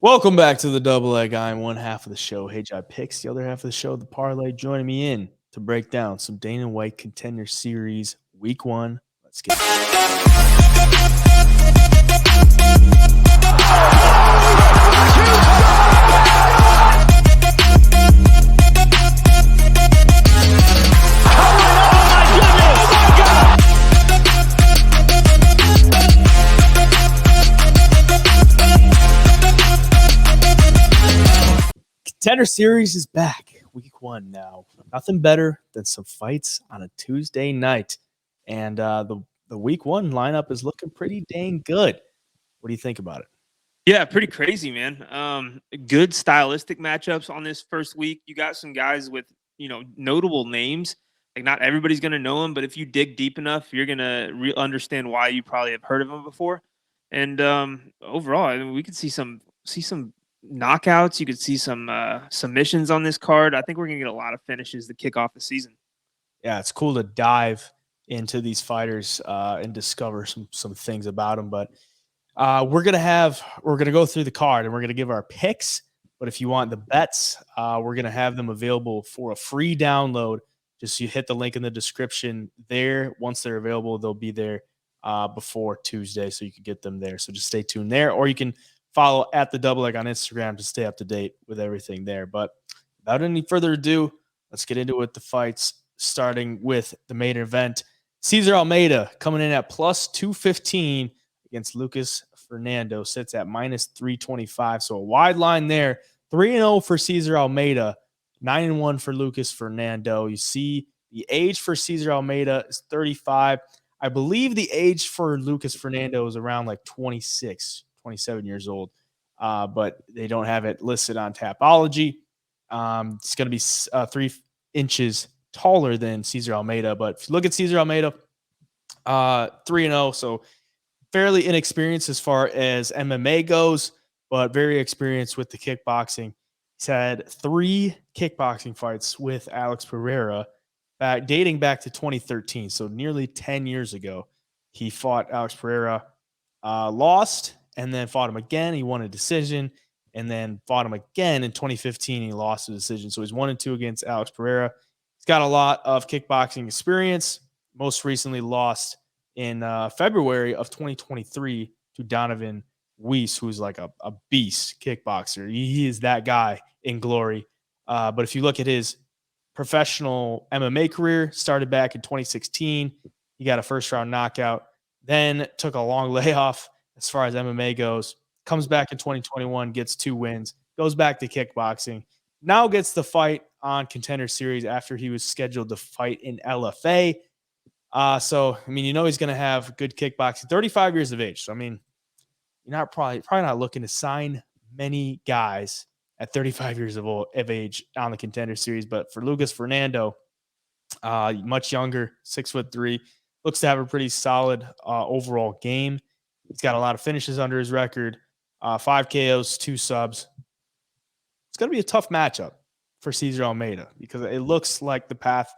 Welcome back to the Double Leg. I'm one half of the show, Hey Jai Picks. The other half of the show, the Parlay. Joining me in to break down some Dana White Contender Series Week 1. Let's get Contender Series is back. Week 1 now. Nothing better than some fights on a Tuesday night. And the Week 1 lineup is looking pretty dang good. What do you think about it? Yeah, pretty crazy, man. Good stylistic matchups on this first week. You got some guys with, notable names. Like, not everybody's going to know them, but if you dig deep enough, you're going to understand why you probably have heard of them before. And overall, I mean, we could see some knockouts. You could see some submissions on this card. I think we're going to get a lot of finishes to kick off the season. Yeah, it's cool to dive into these fighters and discover some things about them. But we're gonna go through the card and we're gonna give our picks. But if you want the bets, we're gonna have them available for a free download. Just you hit the link in the description there. Once they're available, they'll be there before Tuesday, so you can get them there. So just stay tuned there, or you can follow at the Double Leg on Instagram to stay up to date with everything there. But without any further ado, let's get into it. The fights, starting with the main event. Cesar Almeida coming in at plus 215 against Lucas Fernando, sits at minus 325. So a wide line there. 3-0 for Cesar Almeida, 9-1 for Lucas Fernando. You see the age for Cesar Almeida is 35. I believe the age for Lucas Fernando is around like 26, 27 years old, but they don't have it listed on Tapology. It's going to be 3 inches taller than Cesar Almeida. But if you look at Cesar Almeida, 3-0, so fairly inexperienced as far as MMA goes, but very experienced with the kickboxing. He's had 3 kickboxing fights with Alex Pereira, dating back to 2013, so nearly 10 years ago. He fought Alex Pereira, lost, and then fought him again. He won a decision, and then fought him again in 2015. He lost a decision, so he's 1-2 against Alex Pereira. He's got a lot of kickboxing experience. Most recently lost in February of 2023 to Donovan Weiss, who's like a beast kickboxer. He is that guy in glory. But if you look at his professional MMA career, started back in 2016. He got a first-round knockout, then took a long layoff as far as MMA goes, comes back in 2021, gets 2 wins, goes back to kickboxing, now gets the fight on Contender Series after he was scheduled to fight in LFA. So, I mean, he's going to have good kickboxing. 35 years of age. So, I mean, you're not probably not looking to sign many guys at 35 years of age on the Contender Series. But for Lucas Fernando, much younger, 6'3", looks to have a pretty solid overall game. He's got a lot of finishes under his record, 5 KOs, 2 subs. It's going to be a tough matchup for Cesar Almeida because it looks like the path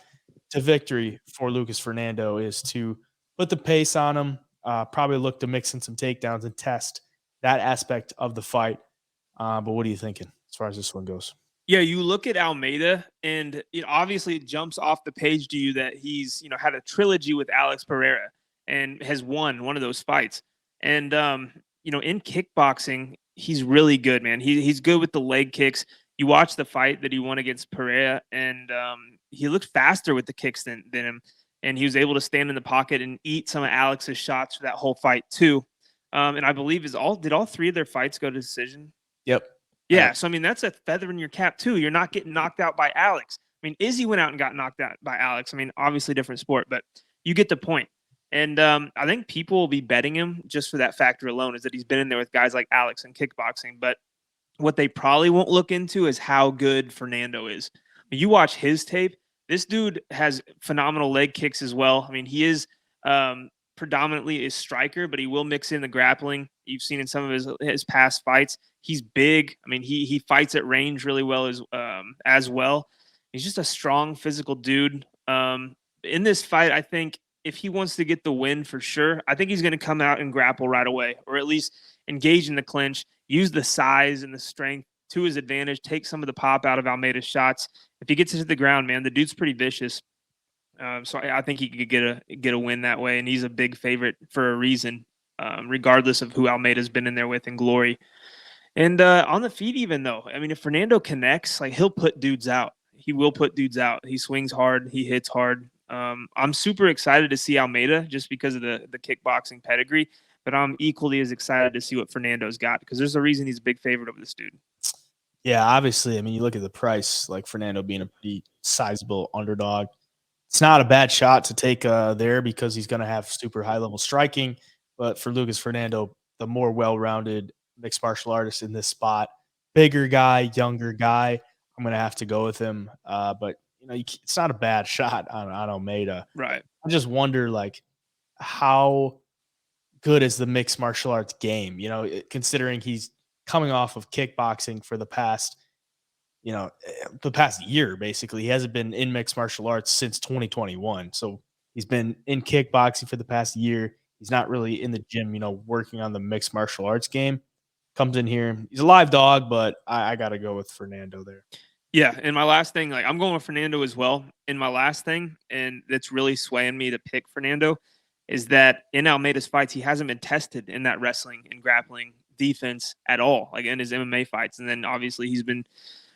to victory for Lucas Fernando is to put the pace on him, probably look to mix in some takedowns and test that aspect of the fight. But what are you thinking as far as this one goes? Yeah, you look at Almeida, and obviously it jumps off the page to you that he's had a trilogy with Alex Pereira and has won one of those fights. And in kickboxing, he's really good, man. He's good with the leg kicks. You watch the fight that he won against Pereira, and he looked faster with the kicks than him. And he was able to stand in the pocket and eat some of Alex's shots for that whole fight too. And I believe did all 3 of their fights go to decision? Yep. Yeah. So, I mean, that's a feather in your cap too. You're not getting knocked out by Alex. I mean, Izzy went out and got knocked out by Alex. I mean, obviously different sport, but you get the point. And I think people will be betting him just for that factor alone, is that he's been in there with guys like Alex in kickboxing. But what they probably won't look into is how good Fernando is. When you watch his tape, this dude has phenomenal leg kicks as well. I mean, he is predominantly a striker, but he will mix in the grappling. You've seen in some of his past fights. He's big. I mean, he fights at range really well as well. He's just a strong physical dude. In this fight, I think if he wants to get the win for sure, I think he's going to come out and grapple right away, or at least engage in the clinch, use the size and the strength to his advantage, take some of the pop out of Almeida's shots. If he gets it to the ground, man, the dude's pretty vicious. So I think he could get a win that way, and he's a big favorite for a reason, regardless of who Almeida's been in there with in glory. And on the feet, even though, I mean, if Fernando connects, like, he'll put dudes out. He will put dudes out. He swings hard. He hits hard. I'm super excited to see Almeida just because of the kickboxing pedigree, but I'm equally as excited to see what Fernando's got, because there's a reason he's a big favorite over this dude. Yeah, obviously. I mean, you look at the price, like Fernando being a pretty sizable underdog. It's not a bad shot to take there because he's going to have super high level striking. But for Lucas Fernando, the more well rounded mixed martial artist in this spot, bigger guy, younger guy, I'm going to have to go with him. But it's not a bad shot on Almeida. Right. I just wonder, like, how good is the mixed martial arts game? Considering he's coming off of kickboxing for the past year, basically. He hasn't been in mixed martial arts since 2021. So he's been in kickboxing for the past year. He's not really in the gym, working on the mixed martial arts game. Comes in here. He's a live dog, but I got to go with Fernando there. Yeah, and my last thing, like, I'm going with Fernando as well. And my last thing, and that's really swaying me to pick Fernando, is that in Almeida's fights, he hasn't been tested in that wrestling and grappling defense at all, like in his MMA fights. And then obviously he's been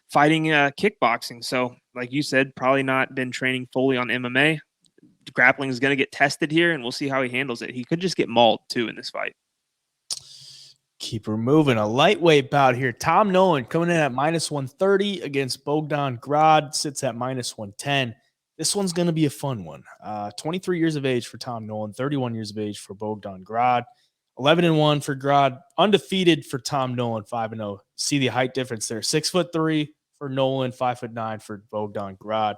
fighting kickboxing. So like you said, probably not been training fully on MMA. Grappling is going to get tested here, and we'll see how he handles it. He could just get mauled too in this fight. Keep her moving. A lightweight bout here. Tom Nolan coming in at -130 against Bogdan Grodd, sits at -110. This one's going to be a fun one. 23 years of age for Tom Nolan, 31 years of age for Bogdan Grodd. 11-1 for Grodd, undefeated for Tom Nolan, 5-0. See the height difference there. 6'3" for Nolan, 5'9" for Bogdan Grodd.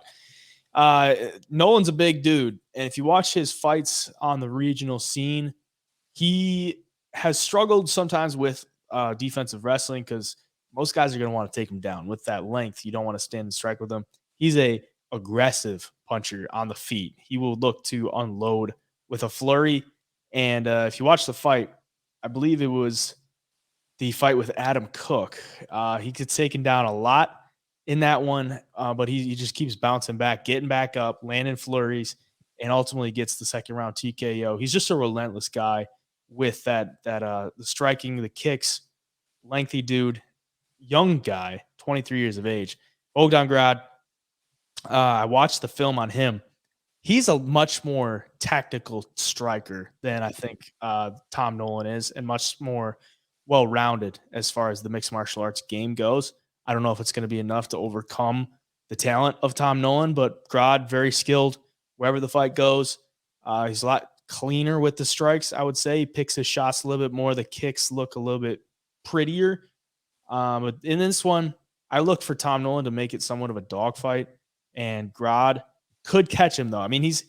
Nolan's a big dude, and if you watch his fights on the regional scene, he has struggled sometimes with defensive wrestling because most guys are going to want to take him down. With that length, you don't want to stand and strike with him. He's a aggressive puncher on the feet. He will look to unload with a flurry. And if you watch the fight, I believe it was the fight with Adam Cook. He gets taken down a lot in that one, but he just keeps bouncing back, getting back up, landing flurries, and ultimately gets the second round TKO. He's just a relentless guy with the striking, the kicks, lengthy dude, young guy, 23 years of age. Bogdan Grodd, I watched the film on him. He's a much more tactical striker than I think Tom Nolan is, and much more well-rounded as far as the mixed martial arts game goes. I don't know if it's going to be enough to overcome the talent of Tom Nolan, but Grodd, very skilled wherever the fight goes. He's a lot cleaner with the strikes, I would say. He picks his shots a little bit more. The kicks look a little bit prettier. But in this one, I look for Tom Nolan to make it somewhat of a dogfight, and Grodd could catch him, though. I mean, he's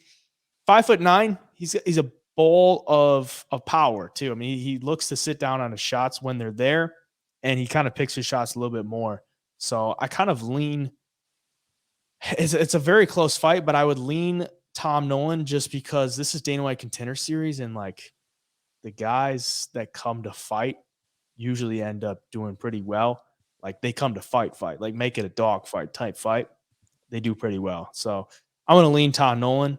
5'9". He's a ball of power, too. I mean, he looks to sit down on his shots when they're there, and he kind of picks his shots a little bit more. So I kind of lean – it's a very close fight, but I would lean Tom Nolan just because this is Dana White Contender Series, and, like, the guys that come to fight usually end up doing pretty well. Like, they come to fight, like, make it a dogfight type fight. They do pretty well. So I'm going to lean Tom Nolan.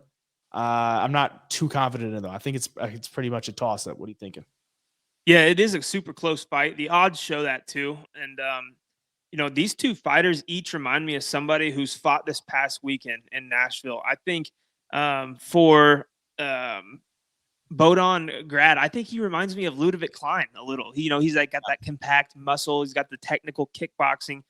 I'm not too confident in it, though. I think it's pretty much a toss-up. What are you thinking? Yeah, it is a super close fight. The odds show that too. And, these two fighters each remind me of somebody who's fought this past weekend in Nashville. I think for Bogdan Grodd, I think he reminds me of Ludovic Klein a little. He's like got that compact muscle. He's got the technical kickboxing,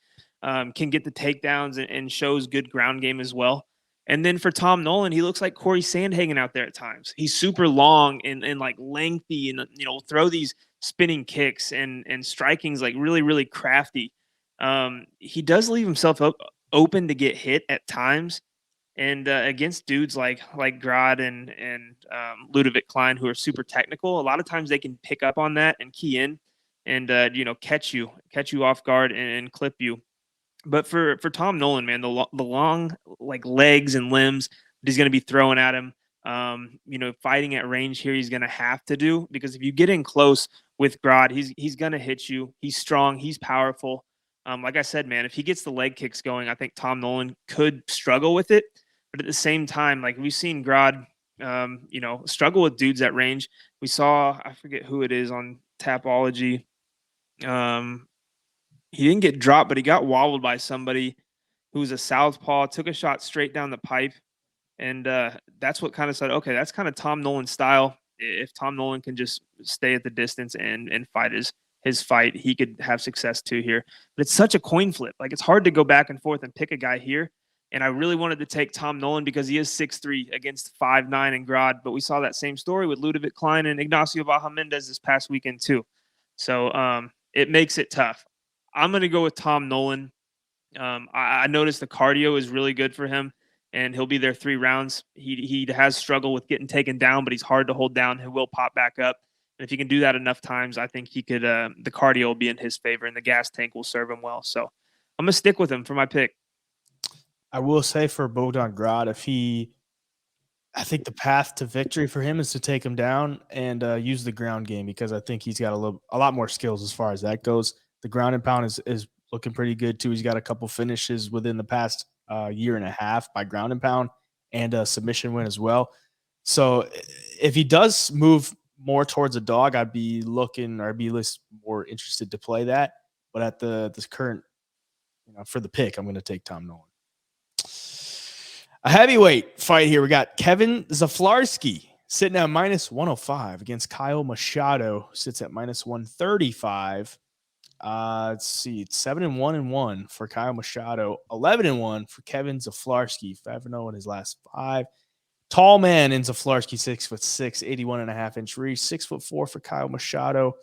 can get the takedowns and shows good ground game as well. And then for Tom Nolan, he looks like Corey Sandhagen out there at times. He's super long and like lengthy and, throw these spinning kicks and striking's like really, really crafty. He does leave himself open to get hit at times. And against dudes like Grodd and Ludovic Klein, who are super technical, a lot of times they can pick up on that and key in and, catch you off guard and clip you. But for Tom Nolan, man, the long like legs and limbs that he's going to be throwing at him, Fighting at range here, he's going to have to do, because if you get in close with Grodd, he's going to hit you. He's strong. He's powerful. Like I said, man, if he gets the leg kicks going, I think Tom Nolan could struggle with it. But at the same time, like we've seen Grodd, struggle with dudes at range. We saw, I forget who it is on Tapology. He didn't get dropped, but he got wobbled by somebody who was a southpaw, took a shot straight down the pipe. And that's what kind of said, okay, that's kind of Tom Nolan's style. If Tom Nolan can just stay at the distance and fight his fight, he could have success too here. But it's such a coin flip. Like, it's hard to go back and forth and pick a guy here. And I really wanted to take Tom Nolan because he is 6'3" against 5'9" and Grodd. But we saw that same story with Ludovic Klein and Ignacio Bahamendez this past weekend too. So it makes it tough. I'm going to go with Tom Nolan. I noticed the cardio is really good for him, and he'll be there 3 rounds. He has struggled with getting taken down, but he's hard to hold down. He will pop back up. And if he can do that enough times, I think he could. The cardio will be in his favor, and the gas tank will serve him well. So I'm going to stick with him for my pick. I will say for Bogdan Grodd, I think the path to victory for him is to take him down and use the ground game, because I think he's got a lot more skills as far as that goes. The ground and pound is looking pretty good too. He's got a couple finishes within the past year and a half by ground and pound, and a submission win as well. So if he does move more towards a dog, I'd be looking, or I'd be more interested to play that. But at this current, for the pick, I'm going to take Tom Nolan. A heavyweight fight here. We got Kevin Zaflarski sitting at -105 against Kyle Machado, sits at -135. Let's see, it's 7-1-1 for Kyle Machado, 11-1 for Kevin Zaflarski, 5-0 in his last 5. Tall man in Zaflarski, 6'6", 81.5-inch reach, 6'4" for Kyle Machado.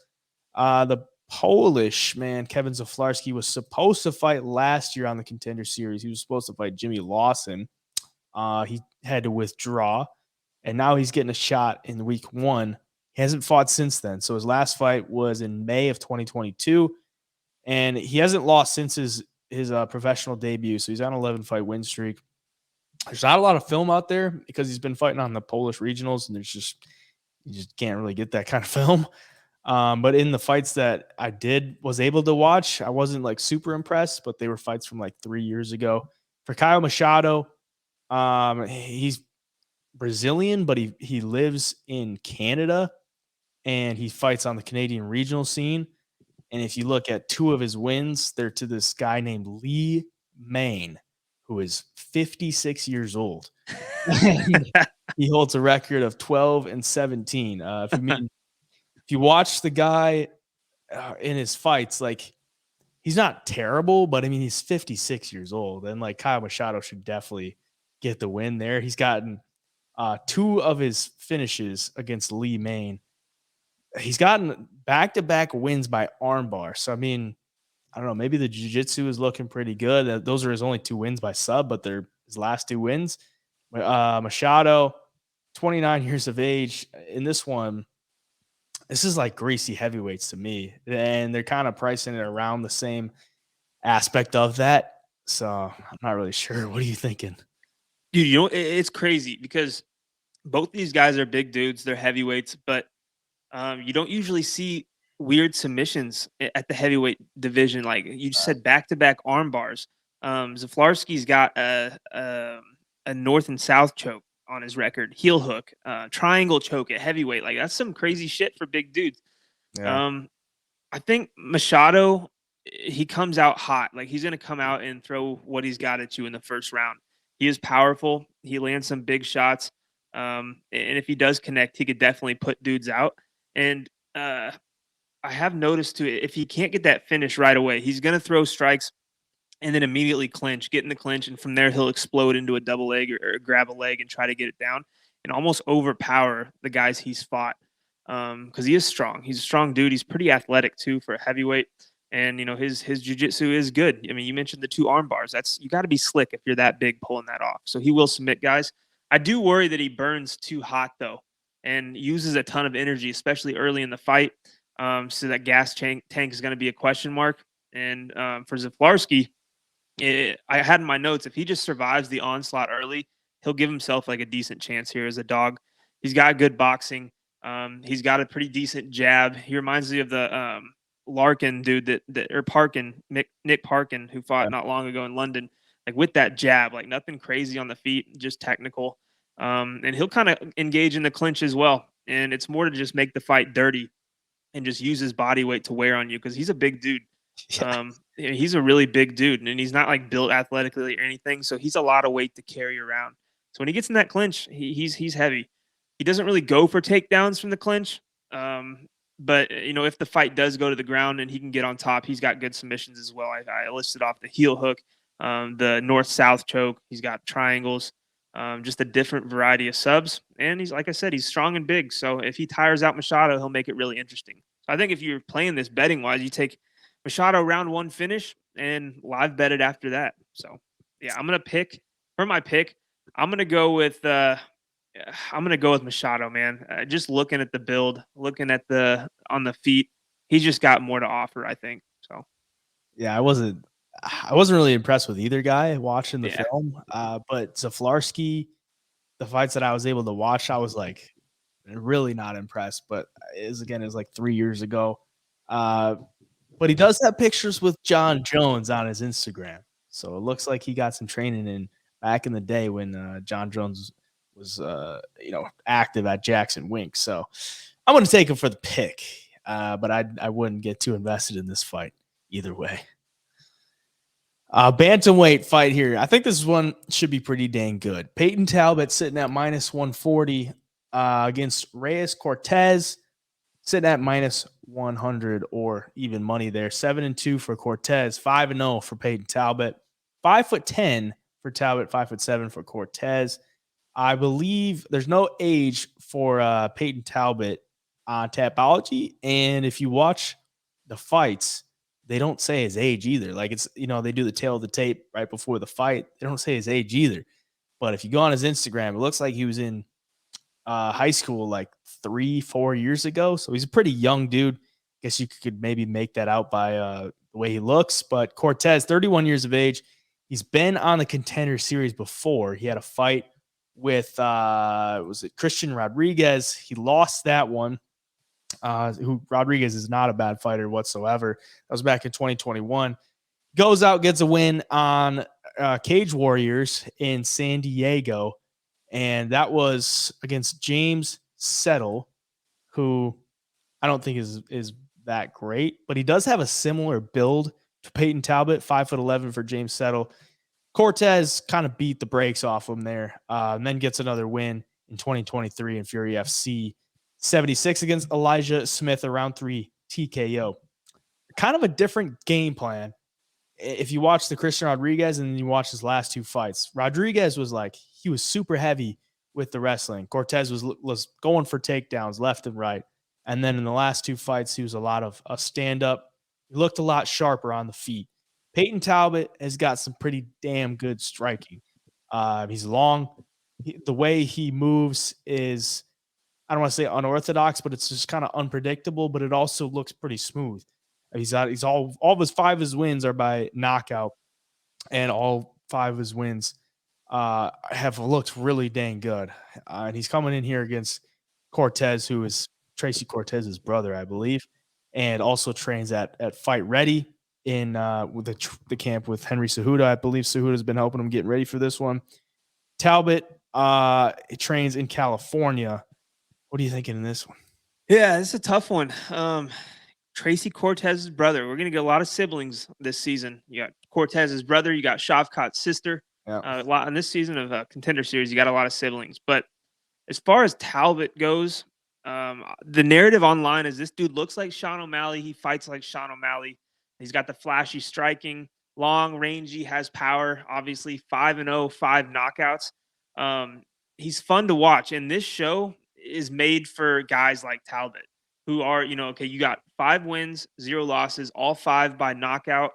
The Polish man, Kevin Zaflarski, was supposed to fight last year on the Contender Series. He was supposed to fight Jimmy Lawson. He had to withdraw, and now he's getting a shot in week 1. He hasn't fought since then. So his last fight was in May of 2022, and he hasn't lost since his professional debut. So he's on an 11-fight win streak. There's not a lot of film out there because he's been fighting on the Polish regionals, and you just can't really get that kind of film. But in the fights that I was able to watch, I wasn't like super impressed, but they were fights from like 3 years ago. For Kyle Machado, he's Brazilian, but he lives in Canada, and he fights on the Canadian regional scene. And if you look at 2 of his wins, they're to this guy named Lee Main, who is 56 years old. He holds a record of 12-17. If you watch the guy in his fights, like, he's not terrible, but I mean, he's 56 years old, and like Kyle Machado should definitely get the win there. He's gotten 2 of his finishes against Lee Main. He's gotten back-to-back wins by armbar. So, I mean, I don't know, maybe the jiu-jitsu is looking pretty good. Those are his only 2 wins by sub, but they're his last 2 wins. Machado, 29 years of age. In this one, this is like greasy heavyweights to me, and they're kind of pricing it around the same aspect of that. So I'm not really sure. What are you thinking? Dude, it's crazy because both these guys are big dudes. They're heavyweights, but you don't usually see weird submissions at the heavyweight division. Like you just said, back-to-back arm bars. Zaflarski's got a north and south choke on his record, heel hook, triangle choke at heavyweight. Like, that's some crazy shit for big dudes. Yeah. I think Machado, he comes out hot. Like, he's going to come out and throw what he's got at you in the first round. He is powerful. He lands some big shots. And if he does connect, he could definitely put dudes out. And I have noticed too, if he can't get that finish right away, he's going to throw strikes and then immediately clinch, get in the clinch, and from there he'll explode into a double leg or grab a leg and try to get it down and almost overpower the guys he's fought, because he is strong. He's a strong dude. He's pretty athletic too for a heavyweight, and his jiu-jitsu is good. I mean, you mentioned the 2 arm bars. You got to be slick if you're that big pulling that off. So he will submit guys. I do worry that he burns too hot though and uses a ton of energy, especially early in the fight. So that gas tank is going to be a question mark. And for Zaflarski, I had in my notes, if he just survives the onslaught early, he'll give himself like a decent chance here as a dog. He's got good boxing. He's got a pretty decent jab. He reminds me of the Larkin dude or Parkin, Nick Parkin, who fought not long ago in London. Like with that jab, like nothing crazy on the feet, just technical. And he'll kind of engage in the clinch as well. And it's more to just make the fight dirty and just use his body weight to wear on you because he's a big dude. Yeah. He's a really big dude, and he's not like built athletically or anything. So he's a lot of weight to carry around. So when he gets in that clinch, he's heavy. He doesn't really go for takedowns from the clinch. But if the fight does go to the ground and he can get on top, he's got good submissions as well. I listed off the heel hook, the north-south choke. He's got triangles, just a different variety of subs. And he's, like I said, he's strong and big. So if he tires out Machado, he'll make it really interesting. So I think if you're playing this betting-wise, you take Machado round 1 finish and live bet it after that. So, yeah, I'm going to pick – for my pick, I'm going to go with Machado, man. Just looking at the build, looking at on the feet, he's just got more to offer, I think. So, yeah, I wasn't really impressed with either guy watching the film. But Zaflarski, the fights that I was able to watch, I was like really not impressed. But it was like 3 years ago. But he does have pictures with John Jones on his Instagram, so it looks like he got some training in back in the day when John Jones was active at Jackson Wink. So I'm going to take him for the pick, but I wouldn't get too invested in this fight either way. Bantamweight fight here. I think this one should be pretty dang good. Peyton Talbot sitting at -140 against Reyes Cortez, sitting at -100 or even money there. 7-2 for Cortez, 5-0 for Peyton Talbot, 5'10" for Talbot, 5'7" for Cortez. I believe there's no age for Peyton Talbot on Tapology, and if you watch the fights, they don't say his age either. Like it's they do the tail of the tape right before the fight. They don't say his age either. But if you go on his Instagram, it looks like he was in high school like 3-4 years ago. So he's a pretty young dude. Guess you could maybe make that out by the way he looks. But Cortez, 31 years of age. He's been on the Contender Series before. He had a fight with was it Christian Rodriguez? He lost that one. Who Rodriguez is not a bad fighter whatsoever. That was back in 2021. Goes out, gets a win on Cage Warriors in San Diego, and that was against James Settle, who I don't think is that great, but he does have a similar build to Peyton Talbot, 5'11" for James Settle. Cortez kind of beat the brakes off him there, and then gets another win in 2023 in Fury FC 76 against Elijah Smith, a round 3 TKO. Kind of a different game plan. If you watch the Christian Rodriguez and then you watch his last 2 fights, Rodriguez was he was super heavy with the wrestling. Cortez was going for takedowns left and right. And then in the last 2 fights, he was a lot of a stand-up. He looked a lot sharper on the feet. Peyton Talbot has got some pretty damn good striking. He's long. The way he moves is, I don't want to say unorthodox, but it's just kind of unpredictable, but it also looks pretty smooth. He's all of his 5 of his wins are by knockout, and all 5 of his wins have looked really dang good. And he's coming in here against Cortez, who is Tracy Cortez's brother, I believe, and also trains at Fight Ready in with the camp with Henry Cejudo. I believe Cejudo's been helping him getting ready for this one. Talbot trains in California. What are you thinking in this one? Yeah, this is a tough one. Tracy Cortez's brother. We're going to get a lot of siblings this season. You got Cortez's brother. You got Shavkat's sister. Yeah. A lot on this season of Contender Series. You got a lot of siblings. But as far as Talbot goes, the narrative online is this dude looks like Sean O'Malley. He fights like Sean O'Malley. He's got the flashy striking, long, rangy, has power. Obviously, 5-0, 5 knockouts. He's fun to watch. And this show is made for guys like Talbot, who are, okay, you got 5 wins, 0 losses, all 5 by knockout.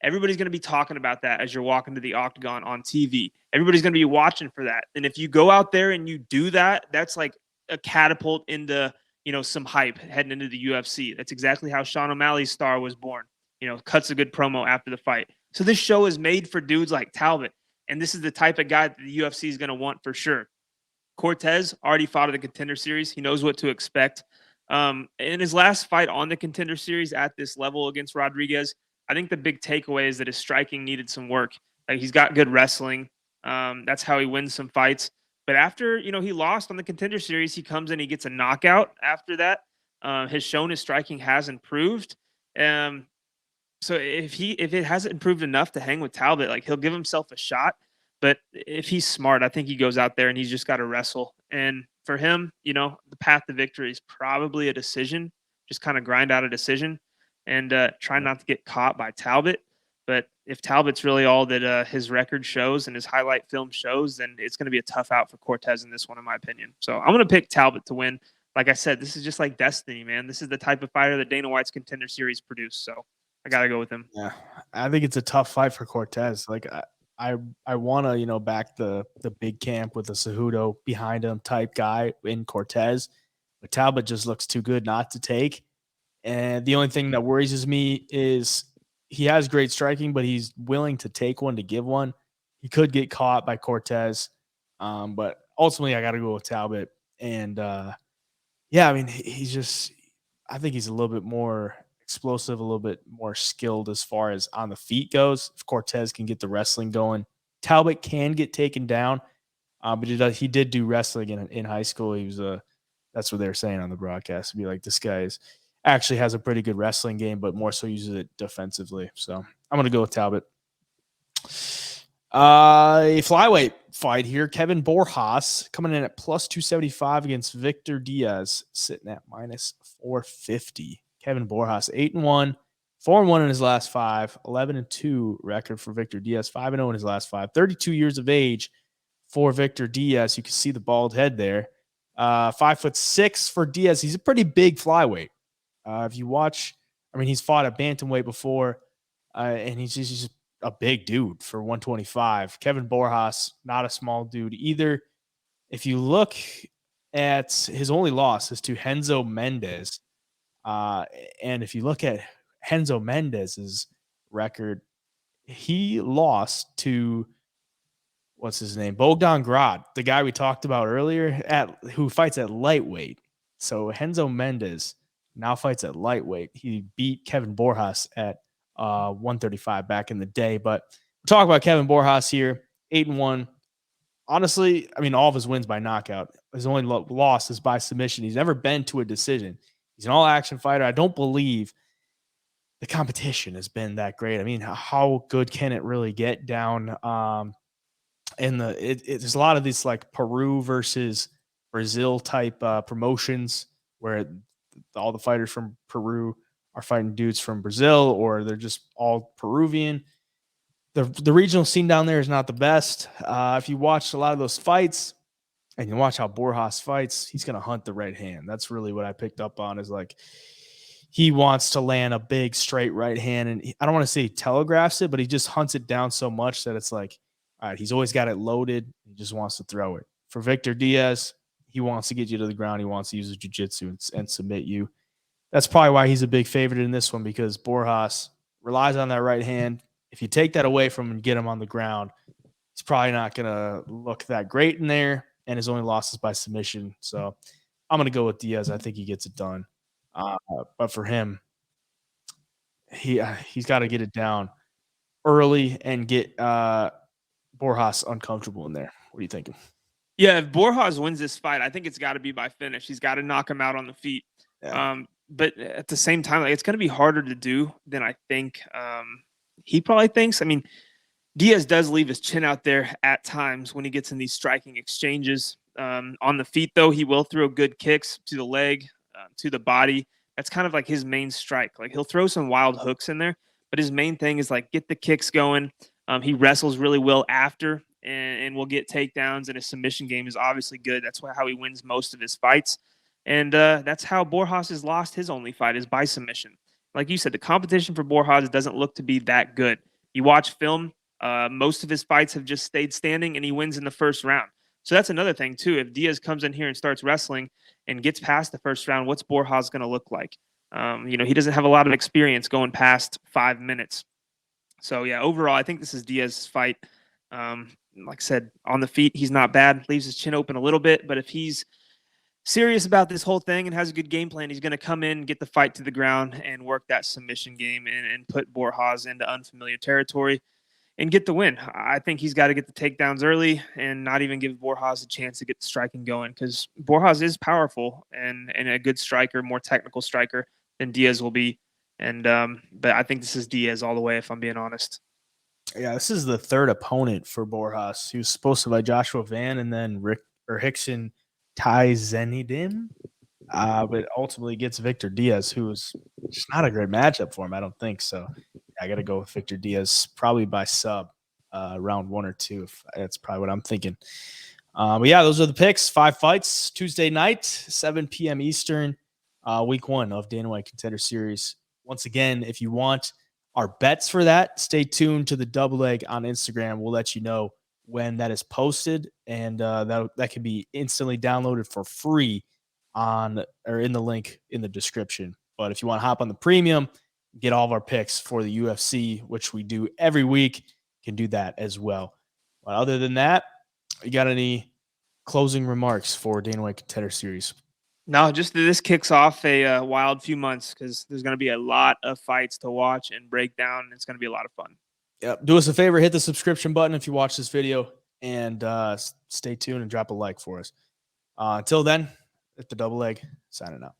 Everybody's going to be talking about that as you're walking to the octagon on TV. Everybody's going to be watching for that. And if you go out there and you do that, that's like a catapult into, some hype heading into the UFC. That's exactly how Sean O'Malley's star was born. Cuts a good promo after the fight. So this show is made for dudes like Talbot. And this is the type of guy that the UFC is going to want for sure. Cortez already fought at the Contender Series. He knows what to expect. In his last fight on the Contender Series at this level against Rodriguez, I think the big takeaway is that his striking needed some work. Like, he's got good wrestling. That's how he wins some fights. But after, he lost on the Contender Series, he comes in, he gets a knockout after that. Has shown his striking has improved. So if it hasn't improved enough to hang with Talbot, like, he'll give himself a shot. But if he's smart, I think he goes out there and he's just got to wrestle. And for him, the path to victory is probably a decision. Just kind of grind out a decision and try not to get caught by Talbot. But if Talbot's really all that his record shows and his highlight film shows, then it's going to be a tough out for Cortez in this one, in my opinion. So I'm going to pick Talbot to win. Like I said, this is just like destiny, man. This is the type of fighter that Dana White's Contender Series produced. So I got to go with him. Yeah, I think it's a tough fight for Cortez. Like, I want to, back the big camp with a Cejudo behind him type guy in Cortez, but Talbot just looks too good not to take. And the only thing that worries me is he has great striking, but he's willing to take one to give one. He could get caught by Cortez, but ultimately I got to go with Talbot. And yeah, I mean, I think he's a little bit more explosive, a little bit more skilled as far as on the feet goes. If Cortez can get the wrestling going, Talbot can get taken down, but he did do wrestling in high school. He was that's what they were saying on the broadcast. To be like, this guy actually has a pretty good wrestling game, but more so uses it defensively. So I'm going to go with Talbot. A flyweight fight here. Kevin Borjas coming in at plus 275 against Victor Diaz, sitting at minus 450. Kevin Borjas, 8-1, 4-1 in his last 5, 11-2 record for Victor Diaz, 5-0 in his last 5. 32 years of age for Victor Diaz. You can see the bald head there. 5'6" for Diaz. He's a pretty big flyweight. If you watch, I mean, he's fought at bantamweight before, and he's just a big dude for 125. Kevin Borjas, not a small dude either. If you look at his only loss is to Renzo Mendes. And if you look at Renzo Mendez's record, he lost to, what's his name? Bogdan Grodd, the guy we talked about earlier, who fights at lightweight. So Renzo Mendes now fights at lightweight. He beat Kevin Borjas at 135 back in the day. But we'll talk about Kevin Borjas here, 8-1. Honestly, I mean, all of his wins by knockout. His only loss is by submission. He's never been to a decision. He's an all-action fighter. I don't believe the competition has been that great. I mean, how good can it really get down? There's a lot of these like Peru versus Brazil type promotions where all the fighters from Peru are fighting dudes from Brazil, or they're just all Peruvian. The regional scene down there is not the best. If you watch a lot of those fights and you watch how Borjas fights, he's going to hunt the right hand. That's really what I picked up on, is like he wants to land a big straight right hand. And I don't want to say he telegraphs it, but he just hunts it down so much that it's like, all right, he's always got it loaded. He just wants to throw it. For Victor Diaz, he wants to get you to the ground. He wants to use his jiu-jitsu and submit you. That's probably why he's a big favorite in this one, because Borjas relies on that right hand. If you take that away from him and get him on the ground, he's probably not going to look that great in there, and his only loss is by submission. So I'm going to go with Diaz. I think he gets it done. But for him, he's got to get it down early and get Borjas uncomfortable in there. What are you thinking? Yeah, if Borjas wins this fight, I think it's got to be by finish. He's got to knock him out on the feet. Yeah. But at the same time, like, it's going to be harder to do than I think he probably thinks. I mean, Diaz does leave his chin out there at times when he gets in these striking exchanges. On the feet, though, he will throw good kicks to the leg, to the body. That's kind of like his main strike. Like, he'll throw some wild hooks in there, but his main thing is like get the kicks going. He wrestles really well after, and will get takedowns, and his submission game is obviously good. That's how he wins most of his fights. And that's how Borjas has lost his only fight, is by submission. Like you said, the competition for Borjas doesn't look to be that good. You watch film, most of his fights have just stayed standing, and he wins in the first round. So that's another thing, too. If Diaz comes in here and starts wrestling and gets past the first round, what's Borjas going to look like? He doesn't have a lot of experience going past 5 minutes. So, yeah, overall, I think this is Diaz's fight. like I said, on the feet, he's not bad. Leaves his chin open a little bit, but if he's serious about this whole thing and has a good game plan, he's going to come in, get the fight to the ground, and work that submission game and put Borjas into unfamiliar territory and get the win. I think he's got to get the takedowns early and not even give Borjas a chance to get the striking going, because Borjas is powerful and a good striker, more technical striker than Diaz will be. And but I think this is Diaz all the way, if I'm being honest. Yeah, this is the third opponent for Borjas. He was supposed to fight Joshua Van and then Rickson Tizenidim, but ultimately gets Victor Diaz, who is just not a great matchup for him. I don't think so. I got to go with Victor Diaz, probably by sub, round 1 or 2. That's probably what I'm thinking. But yeah, those are the picks. 5 fights Tuesday night, 7 p.m. Eastern, week 1 of Dana White Contender Series. Once again, if you want our bets for that, stay tuned to the double leg on Instagram. We'll let you know when that is posted, and that can be instantly downloaded for free on or in the link in the description. But if you want to hop on the premium, get all of our picks for the UFC, which we do every week, you can do that as well. But other than that, you got any closing remarks for Dana White Contender Series? No, just this kicks off a wild few months, because there's going to be a lot of fights to watch and break down. It's going to be a lot of fun. Yep. Do us a favor, hit the subscription button if you watch this video, and stay tuned and drop a like for us. Until then, it's the double leg signing out.